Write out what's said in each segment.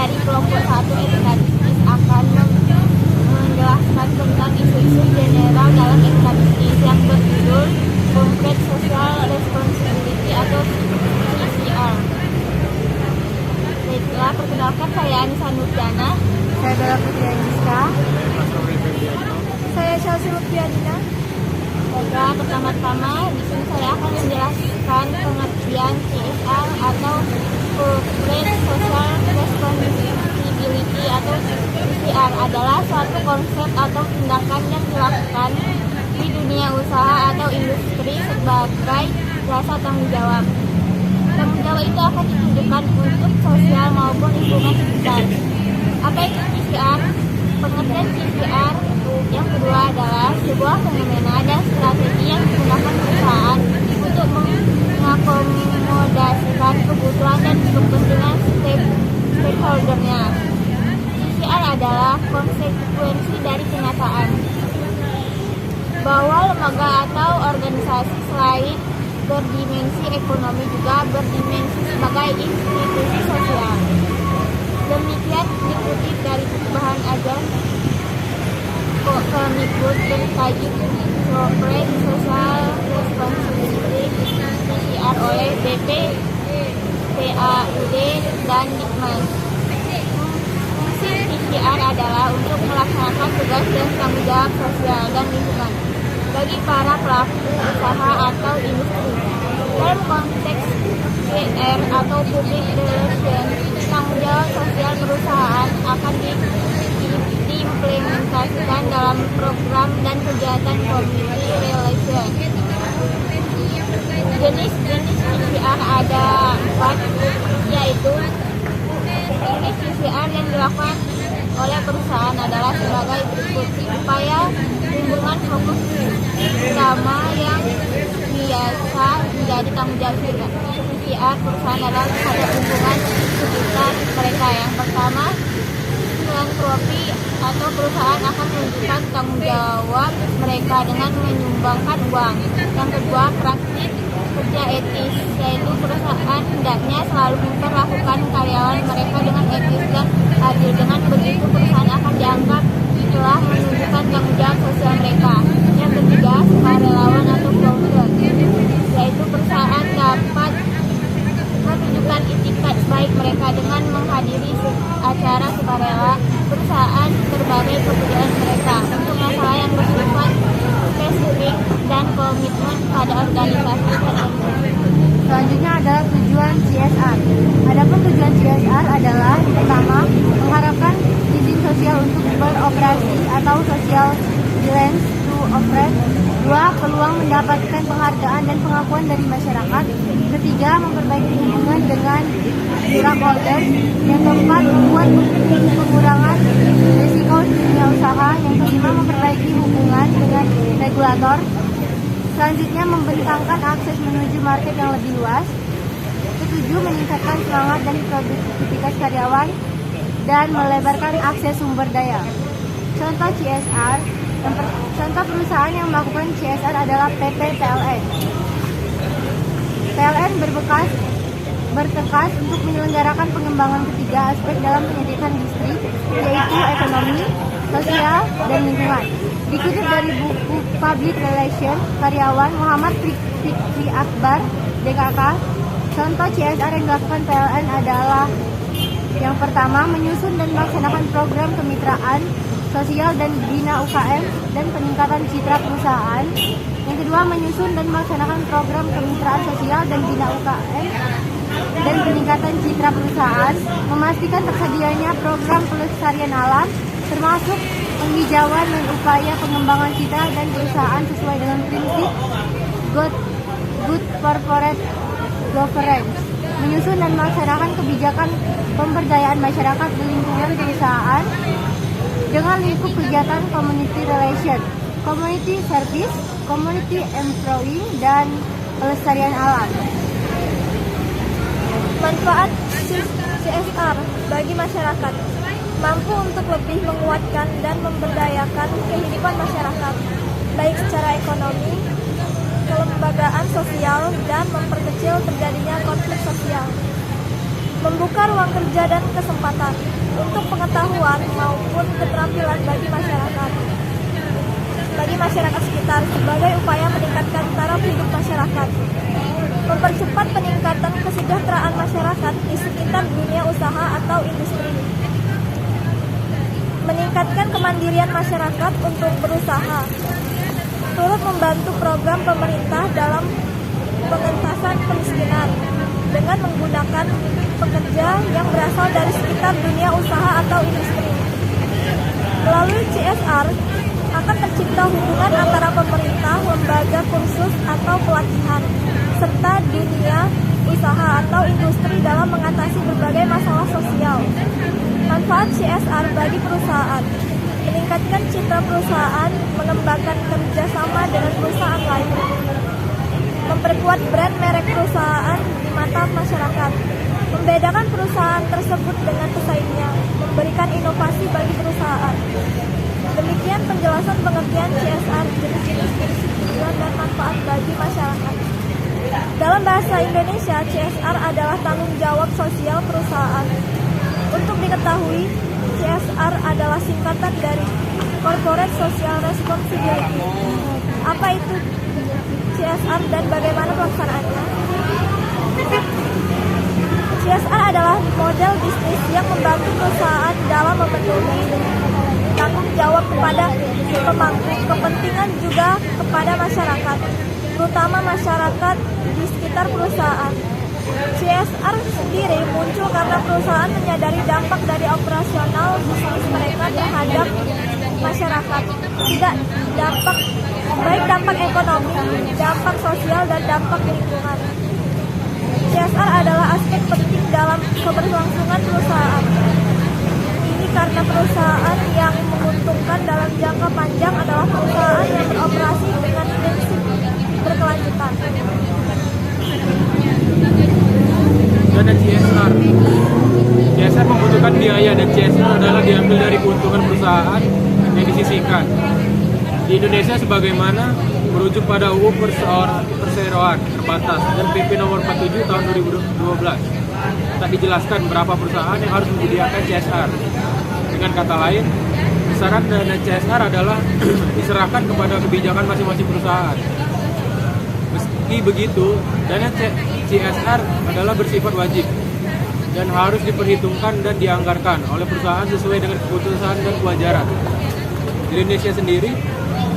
dari kelompok 1 etika bisnis akan menjelaskan tentang isu-isu general dalam etika bisnis yang berjudul Corporate Social Responsibility atau CSR. Baiklah, perkenalkan saya Anissa Nurjana. Saya Bella Putri Anjiska. Saya Chelsea Lutfiadina. Baiklah, pertama-tama di sini saya akan menjelaskan pengertian CSR atau Corporate Social Responsibility atau CSR adalah suatu konsep atau tindakan yang dilakukan di dunia usaha atau industri sebagai rasa tanggung jawab. Tanggung jawab itu akan ditunjukkan untuk sosial maupun lingkungan sekitar. Apa itu CSR? Pengertian CSR yang kedua adalah sebuah fenomena dan strategi yang digunakan perusahaan untuk mengakomodasikan kebutuhan dan kepentingan stakeholder-nya. CSR adalah konsekuensi dari kenyataan bahwa lembaga atau organisasi selain berdimensi ekonomi juga berdimensi sebagai institusi sosial. Demikian dikutip dari bahan ajar Kemikbud bertajuk Corporate Social Responsibility CSR oleh BP, PAUD, dan Dikmas. Fungsi CSR adalah untuk melaksanakan tugas dan tanggung jawab sosial dan lingkungan bagi para pelaku usaha atau industri. Dalam konteks PR atau public relations, tanggung jawab sosial perusahaan akan diimplementasikan dalam program dan kegiatan community relation. Jenis-jenis CSR ada 4, yaitu jenis CSR yang dilakukan oleh perusahaan adalah sebagai berikut. Upaya lingkungan fokus utama yang biasa menjadi tanggung jawab CSR perusahaan adalah terhadap lingkungan sekitar mereka. Yang pertama, filantropi atau perusahaan akan menunjukkan tanggung jawab mereka dengan menyumbangkan uang. Yang kedua, praktik kerja etis, yaitu perusahaan hendaknya selalu memperlakukan karyawan mereka dengan etis dan adil. Dengan begitu perusahaan akan dianggap telah menunjukkan tanggung jawab sosial mereka. Yang ketiga, sukarelawan atau volunteer, yaitu perusahaan dapat menunjukkan itikat baik mereka dengan menghadiri acara sukarela perusahaan berbagai kepedulian mereka untuk masalah yang bersifat spesifik dan komitmen pada organisasi tertentu. Selanjutnya adalah tujuan CSR. Adapun tujuan CSR adalah pertama, mengharapkan izin sosial untuk beroperasi atau social license to operate. Dua, peluang mendapatkan penghargaan dan pengakuan dari masyarakat. Ketiga, memperbaiki hubungan dengan stakeholder. Yang keempat, membuat pengurangan risiko dunia usaha. Yang kelima, memperbaiki hubungan dengan regulator. Selanjutnya, membentangkan akses menuju market yang lebih luas. Ketujuh, meningkatkan semangat dan produktivitas karyawan dan melebarkan akses sumber daya. Contoh CSR, contoh perusahaan yang melakukan CSR adalah PT PLN. PLN bertekad untuk menyelenggarakan pengembangan ketiga aspek dalam pendidikan listrik, yaitu ekonomi, sosial, dan lingkungan. Dikutip dari buku Public Relations karyawan Muhammad Fikri Akbar, DKK, contoh CSR yang dilakukan PLN adalah yang pertama, menyusun dan melaksanakan program kemitraan sosial dan bina UKM dan peningkatan citra perusahaan. Yang kedua, menyusun dan melaksanakan program kemitraan sosial dan bina UKM dan peningkatan citra perusahaan, memastikan tersedianya program pelestarian alam, termasuk penghijauan dan upaya pengembangan citra dan perusahaan sesuai dengan prinsip good corporate governance, menyusun dan melaksanakan kebijakan pemberdayaan masyarakat di lingkungan perusahaan dengan lingkup kegiatan community relation, community service, community employing, dan pelestarian alam. Manfaat CSR bagi masyarakat mampu untuk lebih menguatkan dan memberdayakan kehidupan masyarakat, baik secara ekonomi, kelembagaan sosial, dan memperkecil terjadinya konflik sosial. membuka ruang kerja dan kesempatan untuk pengetahuan maupun keterampilan bagi masyarakat sekitar sebagai upaya meningkatkan taraf hidup masyarakat, mempercepat peningkatan kesejahteraan masyarakat di sekitar dunia usaha atau industri, meningkatkan kemandirian masyarakat untuk berusaha, turut membantu program pemerintah dalam pengentasan kemiskinan dengan menggunakan pekerja yang berasal dari sekitar dunia usaha atau industri. Melalui CSR akan tercipta hubungan antara pemerintah, lembaga kursus atau pelatihan, serta dunia usaha atau industri dalam mengatasi berbagai masalah sosial. Manfaat CSR bagi perusahaan: meningkatkan citra perusahaan, mengembangkan kerjasama dengan perusahaan lain, memperkuat brand merek perusahaan di mata masyarakat, membedakan perusahaan tersebut dengan pesaingnya, memberikan inovasi bagi perusahaan. Demikian penjelasan pengertian CSR, jenis-jenis tujuan dan manfaat bagi masyarakat. Dalam bahasa Indonesia, CSR adalah tanggung jawab sosial perusahaan. Untuk diketahui, CSR adalah singkatan dari Corporate Social Responsibility. Apa itu CSR dan bagaimana pelaksanaannya? CSR adalah model bisnis yang membantu perusahaan dalam memenuhi tanggung jawab kepada pemangku kepentingan juga kepada masyarakat, terutama masyarakat di sekitar perusahaan. CSR sendiri muncul karena perusahaan menyadari dampak dari operasional bisnis mereka terhadap masyarakat, baik dampak ekonomi, dampak sosial, dan dampak lingkungan. CSR adalah aspek penting dalam keberlangsungan perusahaan. Ini karena perusahaan yang menguntungkan dalam jangka panjang adalah perusahaan yang beroperasi dengan prinsip berkelanjutan. Dana CSR. CSR membutuhkan biaya dan CSR adalah diambil dari keuntungan perusahaan yang disisihkan. Di Indonesia sebagaimana merujuk pada UU Perseroan terbatas dan PP nomor 47 tahun 2012. Tak dijelaskan berapa perusahaan yang harus menyediakan CSR. Dengan kata lain, besaran dana CSR adalah diserahkan kepada kebijakan masing-masing perusahaan. Meski begitu, dana CSR adalah bersifat wajib dan harus diperhitungkan dan dianggarkan oleh perusahaan sesuai dengan keputusan dan kewajaran. Di Indonesia sendiri,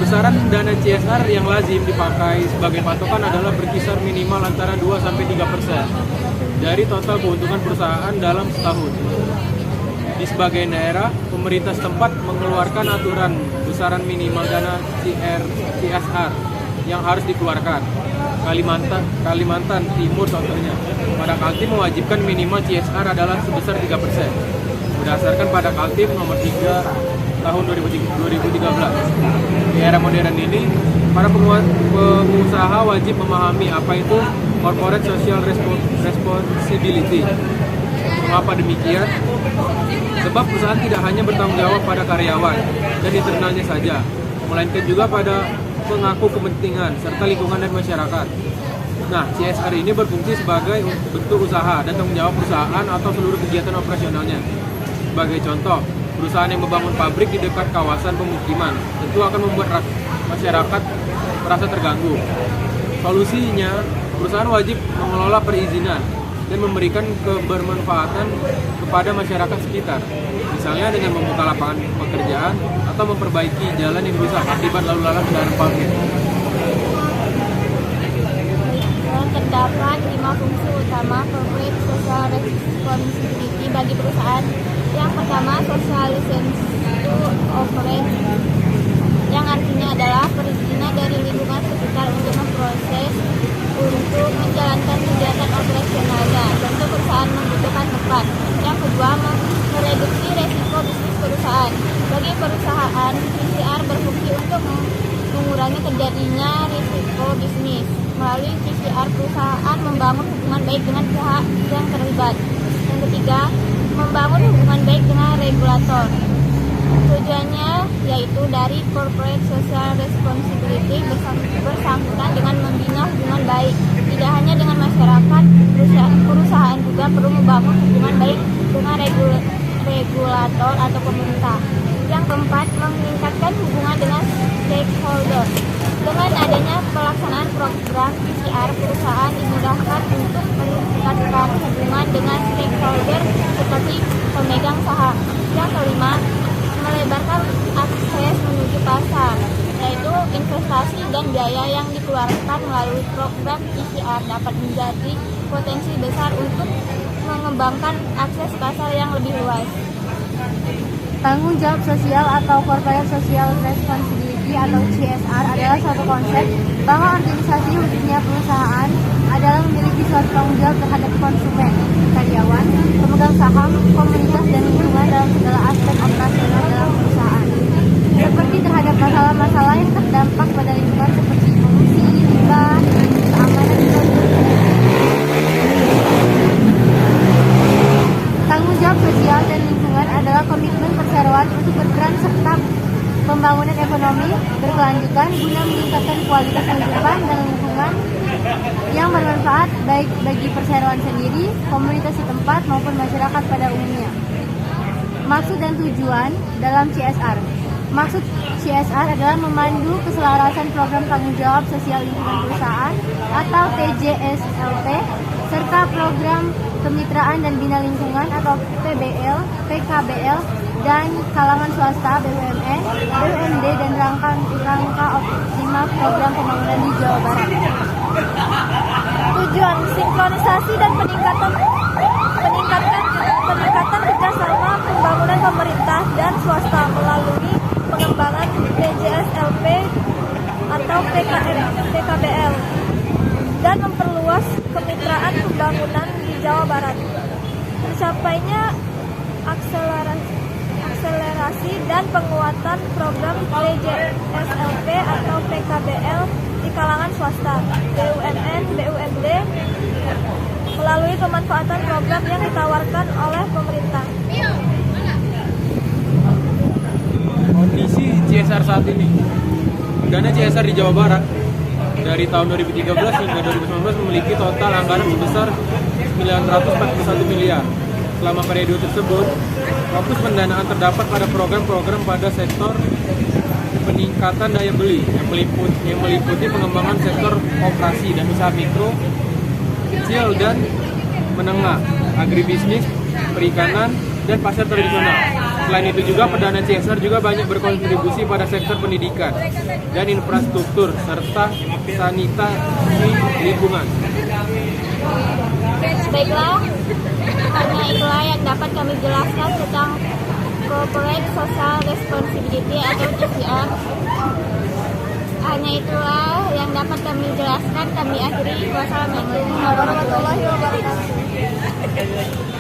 besaran dana CSR yang lazim dipakai sebagai patokan adalah berkisar minimal antara 2-3% dari total keuntungan perusahaan dalam setahun. Di sebagian daerah, pemerintah setempat mengeluarkan aturan besaran minimal dana CSR yang harus dikeluarkan. Kalimantan Timur contohnya, pada Kaltim mewajibkan minimal CSR adalah sebesar 3%. Berdasarkan pada Kaltim nomor 3 tahun 2013. Di era modern ini, para pengusaha wajib memahami apa itu Corporate Social Responsibility. Mengapa demikian? Sebab perusahaan tidak hanya bertanggung jawab pada karyawan dan internalnya saja, melainkan juga pada pengaku kepentingan serta lingkungan dan masyarakat. Nah, CSR ini berfungsi sebagai bentuk usaha dan tanggung jawab perusahaan atau seluruh kegiatan operasionalnya. Sebagai contoh, perusahaan yang membangun pabrik di dekat kawasan pemukiman tentu akan membuat masyarakat merasa terganggu. Solusinya, perusahaan wajib mengelola perizinan dan memberikan kebermanfaatan kepada masyarakat sekitar, misalnya dengan membuka lapangan pekerjaan atau memperbaiki jalan yang rusak akibat lalu lalang kendaraan parkir. Terdapat 5 fungsi utama Corporate Social Responsibility bagi perusahaan. Yang pertama, social license to operate, yang artinya adalah perizinan dari lingkungan sekitar untuk memproses untuk menjalankan kegiatan operasionalnya. Tentu perusahaan membutuhkan tempat. Yang kedua, mereduksi resiko bisnis perusahaan. Bagi perusahaan, PCR berfungsi untuk mengurangi terjadinya risiko bisnis. Melalui PCR, perusahaan membangun hubungan baik dengan pihak yang terlibat. Yang ketiga, membangun hubungan baik dengan regulator. Tujuannya yaitu dari Corporate Social Responsibility bersangkutan dengan membina hubungan baik. Tidak hanya dengan masyarakat, perusahaan juga perlu membangun hubungan baik dengan regulator atau pemerintah. Yang keempat, meningkatkan hubungan dengan stakeholder. Dengan adanya pelaksanaan program PCR, perusahaan dimudahkan untuk meningkatkan hubungan dengan stakeholder seperti pemegang saham. Yang kelima, melebarkan akses menuju pasar, yaitu investasi dan biaya yang dikeluarkan melalui program PCR dapat menjadi potensi besar untuk mengembangkan akses pasar yang lebih luas. Tanggung jawab sosial atau Corporate Social Responsibility atau CSR adalah suatu konsep bahwa organisasi khususnya perusahaan adalah memiliki suatu tanggung jawab terhadap konsumen, karyawan, pemegang saham, komunitas, dan lingkungan dalam segala aspek operasional dalam perusahaan. Seperti terhadap masalah-masalah yang terdampak pada lingkungan seperti polusi, limbah, keamanan produk. Tanggung jawab sosial dan lingkungan adalah komitmen perseroan untuk berperan serta pembangunan ekonomi berkelanjutan guna meningkatkan kualitas kehidupan dan lingkungan yang bermanfaat baik bagi perseroan sendiri, komunitas setempat maupun masyarakat pada umumnya. Maksud dan tujuan dalam CSR. Maksud CSR adalah memandu keselarasan program tanggung jawab sosial lingkungan perusahaan atau TJSLP serta program kemitraan dan bina lingkungan atau PBL, PKBL dan kalangan swasta BUMN, BUMD dan rangka optimal program pembangunan di Jawa Barat. Tujuan sinkronisasi dan peningkatan kerjasama pembangunan pemerintah dan swasta melalui pengembangan TJSLP atau PKBL dan memperluas kemitraan pembangunan di Jawa Barat. Tercapainya akselerasi dan penguatan program TJSLP atau PKBL di kalangan swasta, BUMN, BUMD melalui pemanfaatan program yang ditawarkan oleh pemerintah. Kondisi CSR saat ini. Dana CSR di Jawa Barat dari tahun 2013 hingga 2019 memiliki total anggaran sebesar 941 miliar. Selama periode tersebut, fokus pendanaan terdapat pada program-program pada sektor peningkatan daya beli yang meliputi pengembangan sektor operasi dan usaha mikro, kecil dan menengah, agribisnis, perikanan, dan pasar tradisional. Selain itu juga pendana CSR juga banyak berkontribusi pada sektor pendidikan dan infrastruktur serta sanitasi lingkungan. Baiklah, hanya itulah yang dapat kami jelaskan tentang Corporate Social Responsibility atau CSR. Hanya itulah yang dapat kami jelaskan. Kami akhiri. Wassalamualaikum warahmatullahi wabarakatuh.